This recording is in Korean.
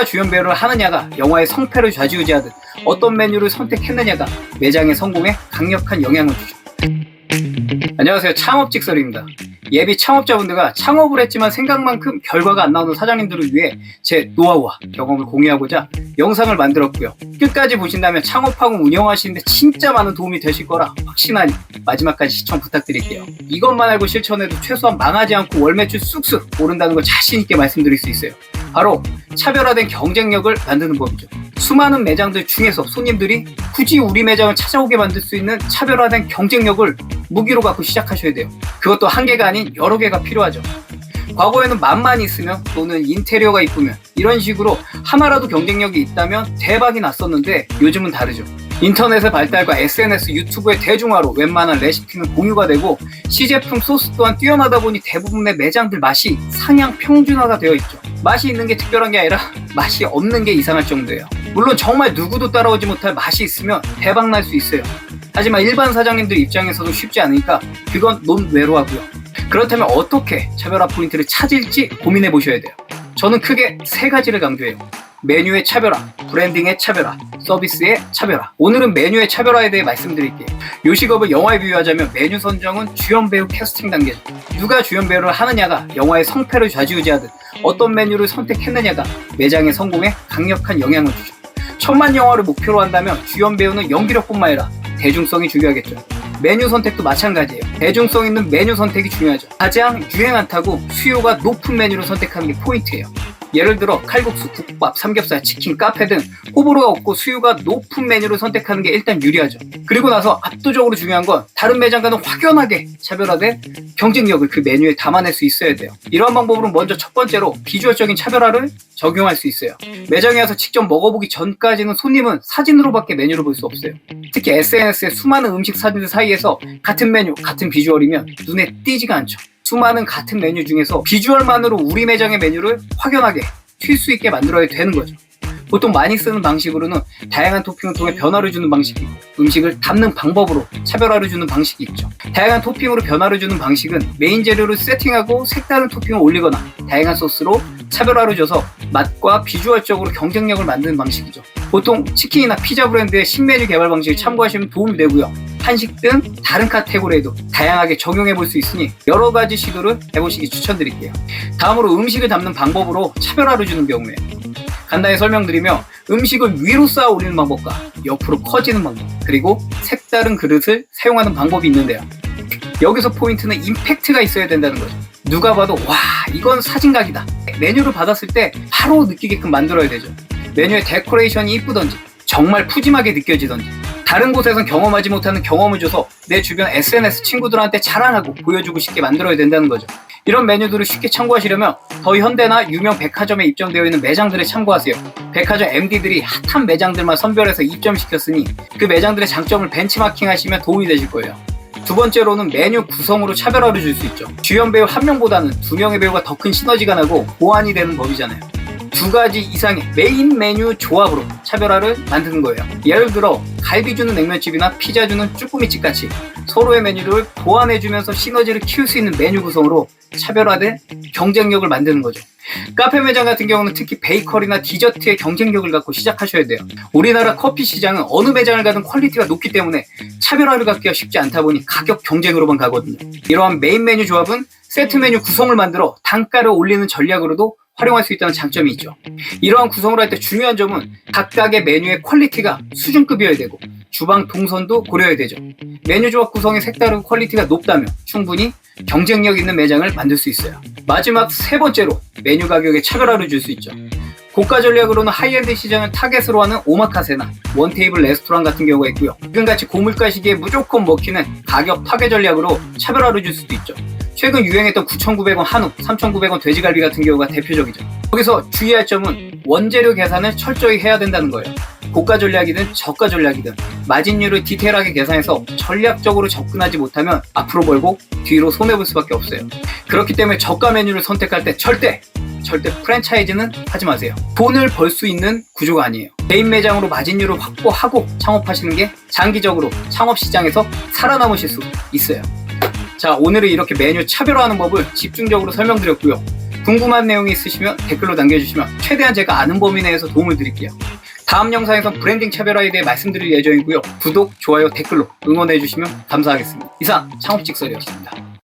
주연 배우를 하느냐가 영화의 성패를 좌지우지하듯 어떤 메뉴를 선택했느냐가 매장의 성공에 강력한 영향을 주죠. 안녕하세요, 창업직설입니다. 예비 창업자분들과 창업을 했지만 생각만큼 결과가 안 나오는 사장님들을 위해 제 노하우와 경험을 공유하고자 영상을 만들었고요. 끝까지 보신다면 창업하고 운영하시는데 진짜 많은 도움이 되실 거라 확신하니 마지막까지 시청 부탁드릴게요. 이것만 알고 실천해도 최소한 망하지 않고 월 매출 쑥쑥 오른다는 걸 자신있게 말씀드릴 수 있어요. 바로 차별화된 경쟁력을 만드는 법이죠. 수많은 매장들 중에서 손님들이 굳이 우리 매장을 찾아오게 만들 수 있는 차별화된 경쟁력을 무기로 갖고 시작하셔야 돼요. 그것도 한 개가 아닌 여러 개가 필요하죠. 과거에는 맛만 있으면 또는 인테리어가 이쁘면 이런 식으로 하나라도 경쟁력이 있다면 대박이 났었는데 요즘은 다르죠. 인터넷의 발달과 SNS, 유튜브의 대중화로 웬만한 레시피는 공유가 되고 시제품 소스 또한 뛰어나다 보니 대부분의 매장들 맛이 상향 평준화가 되어 있죠. 맛이 있는 게 특별한 게 아니라 맛이 없는 게 이상할 정도예요. 물론 정말 누구도 따라오지 못할 맛이 있으면 대박 날 수 있어요. 하지만 일반 사장님들 입장에서도 쉽지 않으니까 그건 논외로 하고요. 그렇다면 어떻게 차별화 포인트를 찾을지 고민해 보셔야 돼요. 저는 크게 세 가지를 강조해요. 메뉴의 차별화, 브랜딩의 차별화, 서비스의 차별화. 오늘은 메뉴의 차별화에 대해 말씀드릴게요. 요식업을 영화에 비유하자면 메뉴 선정은 주연 배우 캐스팅 단계죠. 누가 주연 배우를 하느냐가 영화의 성패를 좌지우지하듯 어떤 메뉴를 선택했느냐가 매장의 성공에 강력한 영향을 주죠. 천만 영화를 목표로 한다면 주연 배우는 연기력뿐만 아니라 대중성이 중요하겠죠. 메뉴 선택도 마찬가지예요. 대중성 있는 메뉴 선택이 중요하죠. 가장 유행 안 타고 수요가 높은 메뉴를 선택하는 게 포인트예요. 예를 들어 칼국수, 국밥, 삼겹살, 치킨, 카페 등 호불호가 없고 수요가 높은 메뉴를 선택하는 게 일단 유리하죠. 그리고 나서 압도적으로 중요한 건 다른 매장과는 확연하게 차별화된 경쟁력을 그 메뉴에 담아낼 수 있어야 돼요. 이러한 방법으로 먼저 첫 번째로 비주얼적인 차별화를 적용할 수 있어요. 매장에 와서 직접 먹어보기 전까지는 손님은 사진으로밖에 메뉴를 볼 수 없어요. 특히 SNS의 수많은 음식 사진들 사이에서 같은 메뉴, 같은 비주얼이면 눈에 띄지가 않죠. 수많은 같은 메뉴 중에서 비주얼만으로 우리 매장의 메뉴를 확연하게 튈 수 있게 만들어야 되는 거죠. 보통 많이 쓰는 방식으로는 다양한 토핑을 통해 변화를 주는 방식이 있고 음식을 담는 방법으로 차별화를 주는 방식이 있죠. 다양한 토핑으로 변화를 주는 방식은 메인 재료를 세팅하고 색다른 토핑을 올리거나 다양한 소스로 차별화를 줘서 맛과 비주얼적으로 경쟁력을 만드는 방식이죠. 보통 치킨이나 피자 브랜드의 신메뉴 개발 방식을 참고하시면 도움이 되고요. 한식 등 다른 카테고리에도 다양하게 적용해 볼 수 있으니 여러 가지 시도를 해보시기 추천드릴게요. 다음으로 음식을 담는 방법으로 차별화를 주는 경우에 간단히 설명드리며 음식을 위로 쌓아 올리는 방법과 옆으로 커지는 방법, 그리고 색다른 그릇을 사용하는 방법이 있는데요. 여기서 포인트는 임팩트가 있어야 된다는 거죠. 누가 봐도 와, 이건 사진각이다. 메뉴를 받았을 때 바로 느끼게끔 만들어야 되죠. 메뉴의 데코레이션이 이쁘던지 정말 푸짐하게 느껴지던지 다른 곳에선 경험하지 못하는 경험을 줘서 내 주변 SNS 친구들한테 자랑하고 보여주고 싶게 만들어야 된다는 거죠. 이런 메뉴들을 쉽게 참고하시려면 더 현대나 유명 백화점에 입점되어 있는 매장들을 참고하세요. 백화점 MD들이 핫한 매장들만 선별해서 입점시켰으니 그 매장들의 장점을 벤치마킹 하시면 도움이 되실 거예요. 두 번째로는 메뉴 구성으로 차별화를 줄 수 있죠. 주연 배우 한 명보다는 두 명의 배우가 더 큰 시너지가 나고 보완이 되는 법이잖아요. 두 가지 이상의 메인 메뉴 조합으로 차별화를 만드는 거예요. 예를 들어 갈비 주는 냉면집이나 피자 주는 쭈꾸미집 같이 서로의 메뉴를 보완해주면서 시너지를 키울 수 있는 메뉴 구성으로 차별화된 경쟁력을 만드는 거죠. 카페 매장 같은 경우는 특히 베이커리나 디저트의 경쟁력을 갖고 시작하셔야 돼요. 우리나라 커피 시장은 어느 매장을 가든 퀄리티가 높기 때문에 차별화를 갖기가 쉽지 않다 보니 가격 경쟁으로만 가거든요. 이러한 메인 메뉴 조합은 세트 메뉴 구성을 만들어 단가를 올리는 전략으로도 활용할 수 있다는 장점이 있죠. 이러한 구성을 할 때 중요한 점은 각각의 메뉴의 퀄리티가 수준급이어야 되고 주방 동선도 고려해야 되죠. 메뉴 조합 구성의 색다른 퀄리티가 높다면 충분히 경쟁력 있는 매장을 만들 수 있어요. 마지막 세 번째로 메뉴 가격에 차별화를 줄 수 있죠. 고가 전략으로는 하이엔드 시장을 타겟으로 하는 오마카세나 원테이블 레스토랑 같은 경우가 있고요. 지금같이 고물가 시기에 무조건 먹히는 가격 파괴 전략으로 차별화를 줄 수도 있죠. 최근 유행했던 9,900원 한우, 3,900원 돼지갈비 같은 경우가 대표적이죠. 여기서 주의할 점은 원재료 계산을 철저히 해야 된다는 거예요. 고가 전략이든 저가 전략이든 마진율을 디테일하게 계산해서 전략적으로 접근하지 못하면 앞으로 벌고 뒤로 손해볼 수밖에 없어요. 그렇기 때문에 저가 메뉴를 선택할 때 절대 프랜차이즈는 하지 마세요. 돈을 벌 수 있는 구조가 아니에요. 개인 매장으로 마진율을 확보하고 창업하시는 게 장기적으로 창업시장에서 살아남으실 수 있어요. 자, 오늘은 이렇게 메뉴 차별화하는 법을 집중적으로 설명드렸고요. 궁금한 내용이 있으시면 댓글로 남겨주시면 최대한 제가 아는 범위 내에서 도움을 드릴게요. 다음 영상에서 브랜딩 차별화에 대해 말씀드릴 예정이고요. 구독, 좋아요, 댓글로 응원해주시면 감사하겠습니다. 이상 창업직설이었습니다.